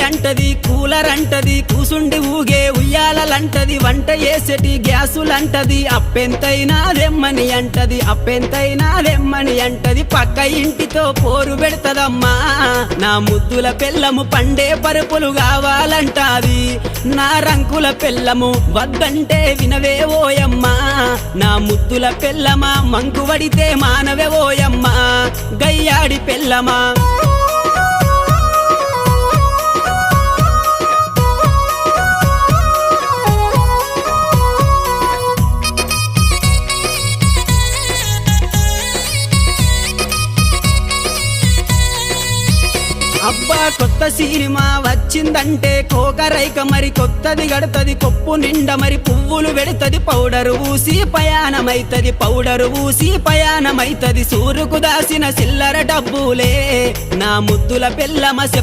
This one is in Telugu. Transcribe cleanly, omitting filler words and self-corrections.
అంటది కూలర్ అంటది కూసుండి ఊగే ఉయ్యాలంటది వంట చేసేటి గ్యాసులంటది అప్పెంతైనా దెమ్మని అంటది అప్పెంతైనా దెమ్మని అంటది పక్క ఇంటితో పోరు పెడతదమ్మా నా ముద్దుల పెళ్ళము పండే పరుపులు కావాలంటాది నా రంకుల పెళ్ళము వద్దంటే వినవే ఓయమ్మా నా ముద్దుల పెళ్ళమా మంకు వడితే మానవే ఓయమ్మా గయ్యాడి పెళ్ళమా అబ్బా కొత్త సినిమా వచ్చిందంటే కోకరైక మరి కొత్తది గడతది కొప్పు నిండా మరి పువ్వులు పెడతది పౌడరు ఊసి పయానమైతది పౌడరు ఊసి పయానమైతది సూరుకు దాసిన చిల్లర డబ్బులే నా ముద్దుల పెళ్ళమ